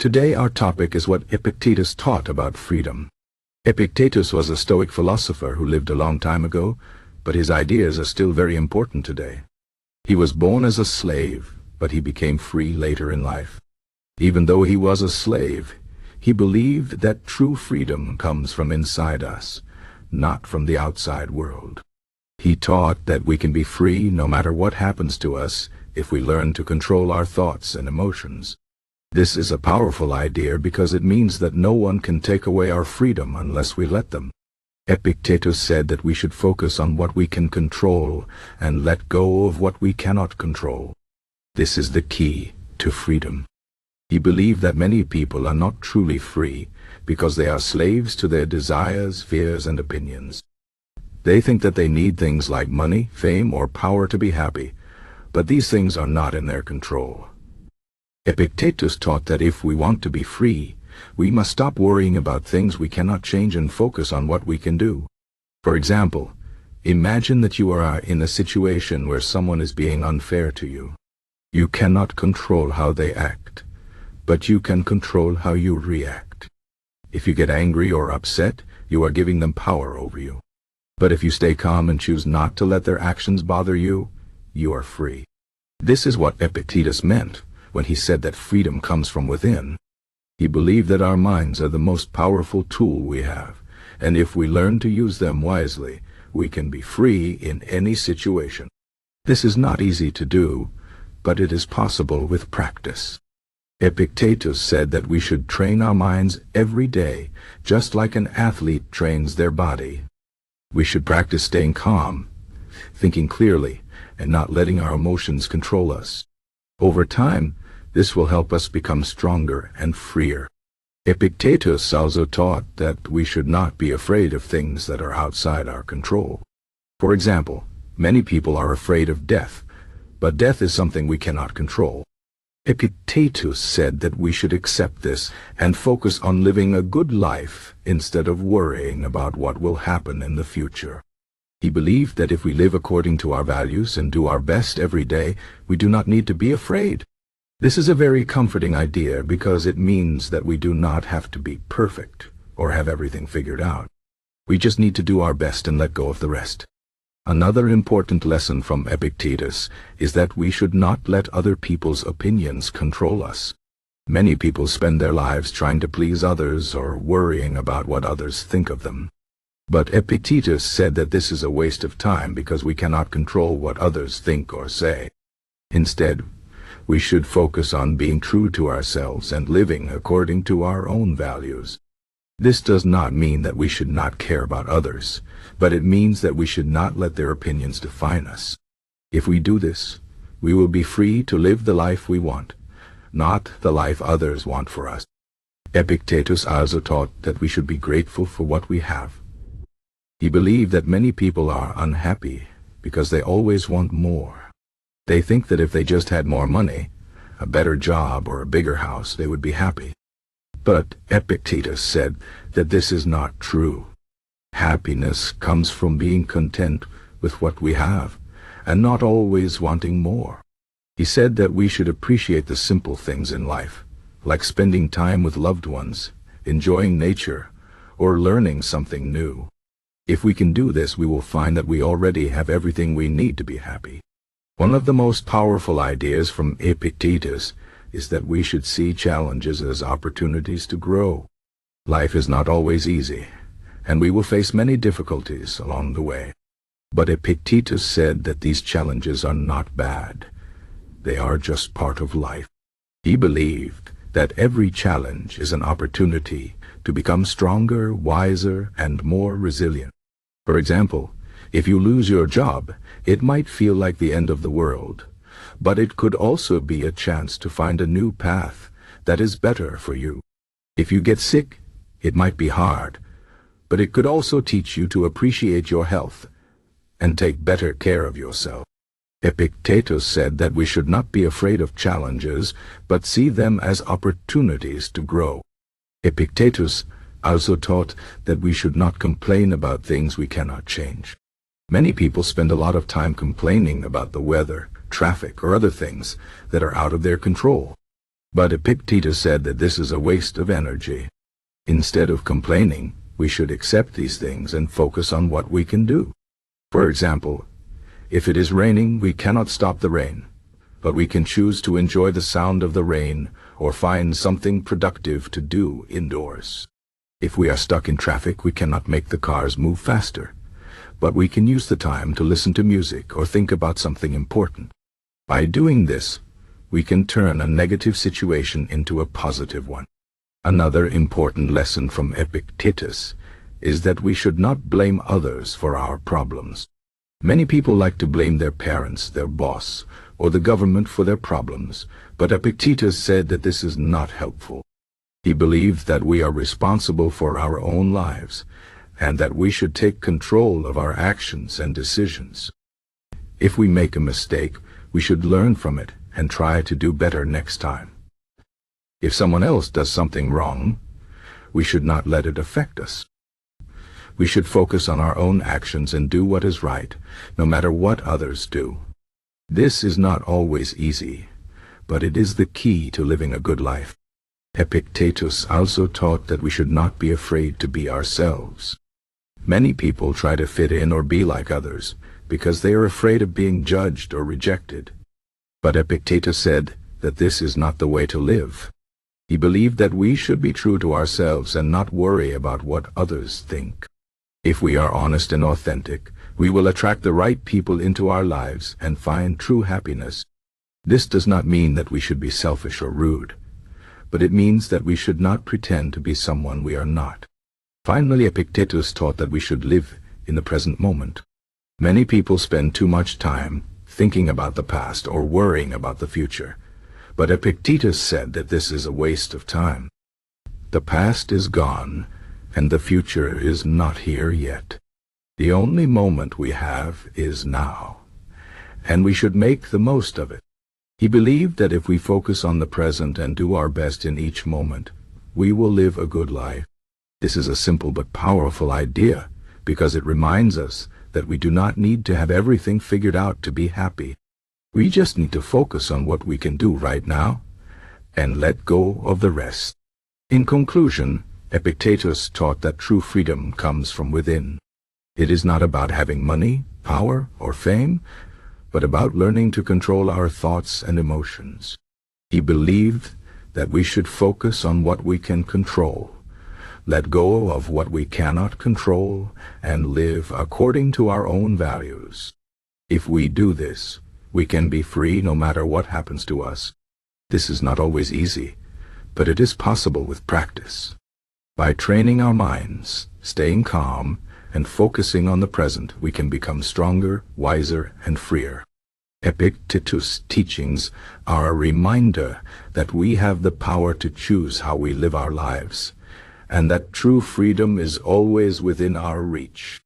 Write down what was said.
Today our topic is what Epictetus taught about freedom. Epictetus was a Stoic philosopher who lived a long time ago, but his ideas are still very important today. He was born as a slave, but he became free later in life. Even though he was a slave, he believed that true freedom comes from inside us, not from the outside world. He taught that we can be free no matter what happens to us if we learn to control our thoughts and emotions. This is a powerful idea because it means that no one can take away our freedom unless we let them. Epictetus said that we should focus on what we can control and let go of what we cannot control. This is the key to freedom. He believed that many people are not truly free because they are slaves to their desires, fears, and opinions. They think that they need things like money, fame, or power to be happy, but these things are not in their control. Epictetus taught that if we want to be free, we must stop worrying about things we cannot change and focus on what we can do. For example, imagine that you are in a situation where someone is being unfair to you. You cannot control how they act, but you can control how you react. If you get angry or upset, you are giving them power over you. But if you stay calm and choose not to let their actions bother you, you are free. This is what Epictetus meant when he said that freedom comes from within. He believed that our minds are the most powerful tool we have, and if we learn to use them wisely, we can be free in any situation. This is not easy to do, but it is possible with practice. Epictetus said that we should train our minds every day, just like an athlete trains their body. We should practice staying calm, thinking clearly, and not letting our emotions control us. Over time, this will help us become stronger and freer. Epictetus also taught that we should not be afraid of things that are outside our control. For example, many people are afraid of death, but death is something we cannot control. Epictetus said that we should accept this and focus on living a good life instead of worrying about what will happen in the future. He believed that if we live according to our values and do our best every day, we do not need to be afraid. This is a very comforting idea because it means that we do not have to be perfect or have everything figured out. We just need to do our best and let go of the rest. Another important lesson from Epictetus is that we should not let other people's opinions control us. Many people spend their lives trying to please others or worrying about what others think of them. But Epictetus said that this is a waste of time because we cannot control what others think or say. Instead, we should focus on being true to ourselves and living according to our own values. This does not mean that we should not care about others, but it means that we should not let their opinions define us. If we do this, we will be free to live the life we want, not the life others want for us. Epictetus also taught that we should be grateful for what we have. He believed that many people are unhappy because they always want more. They think that if they just had more money, a better job, or a bigger house, they would be happy. But Epictetus said that this is not true. Happiness comes from being content with what we have, and not always wanting more. He said that we should appreciate the simple things in life, like spending time with loved ones, enjoying nature, or learning something new. If we can do this, we will find that we already have everything we need to be happy. One of the most powerful ideas from Epictetus is that we should see challenges as opportunities to grow. Life is not always easy, and we will face many difficulties along the way. But Epictetus said that these challenges are not bad. They are just part of life. He believed that every challenge is an opportunity to become stronger, wiser, and more resilient. For example, if you lose your job, it might feel like the end of the world, but it could also be a chance to find a new path that is better for you. If you get sick, it might be hard, but it could also teach you to appreciate your health and take better care of yourself. Epictetus said that we should not be afraid of challenges, but see them as opportunities to grow. Epictetus also taught that we should not complain about things we cannot change. Many people spend a lot of time complaining about the weather, traffic, or other things that are out of their control. But Epictetus said that this is a waste of energy. Instead of complaining, we should accept these things and focus on what we can do. For example, if it is raining, we cannot stop the rain, but we can choose to enjoy the sound of the rain or find something productive to do indoors. If we are stuck in traffic, we cannot make the cars move faster, but we can use the time to listen to music or think about something important. By doing this, we can turn a negative situation into a positive one. Another important lesson from Epictetus is that we should not blame others for our problems. Many people like to blame their parents, their boss, or the government for their problems, but Epictetus said that this is not helpful. He believed that we are responsible for our own lives, and that we should take control of our actions and decisions. If we make a mistake, we should learn from it and try to do better next time. If someone else does something wrong, we should not let it affect us. We should focus on our own actions and do what is right, no matter what others do. This is not always easy, but it is the key to living a good life. Epictetus also taught that we should not be afraid to be ourselves. Many people try to fit in or be like others because they are afraid of being judged or rejected. But Epictetus said that this is not the way to live. He believed that we should be true to ourselves and not worry about what others think. If we are honest and authentic, we will attract the right people into our lives and find true happiness. This does not mean that we should be selfish or rude, but it means that we should not pretend to be someone we are not. Finally, Epictetus taught that we should live in the present moment. Many people spend too much time thinking about the past or worrying about the future, but Epictetus said that this is a waste of time. The past is gone, and the future is not here yet. The only moment we have is now, and we should make the most of it. He believed that if we focus on the present and do our best in each moment, we will live a good life. This is a simple but powerful idea, because it reminds us that we do not need to have everything figured out to be happy. We just need to focus on what we can do right now, and let go of the rest. In conclusion, Epictetus taught that true freedom comes from within. It is not about having money, power, or fame, but about learning to control our thoughts and emotions. He believed that we should focus on what we can control, let go of what we cannot control, and live according to our own values. If we do this, we can be free no matter what happens to us. This is not always easy, but it is possible with practice. By training our minds, staying calm, and focusing on the present, we can become stronger, wiser, and freer. Epictetus' teachings are a reminder that we have the power to choose how we live our lives, and that true freedom is always within our reach.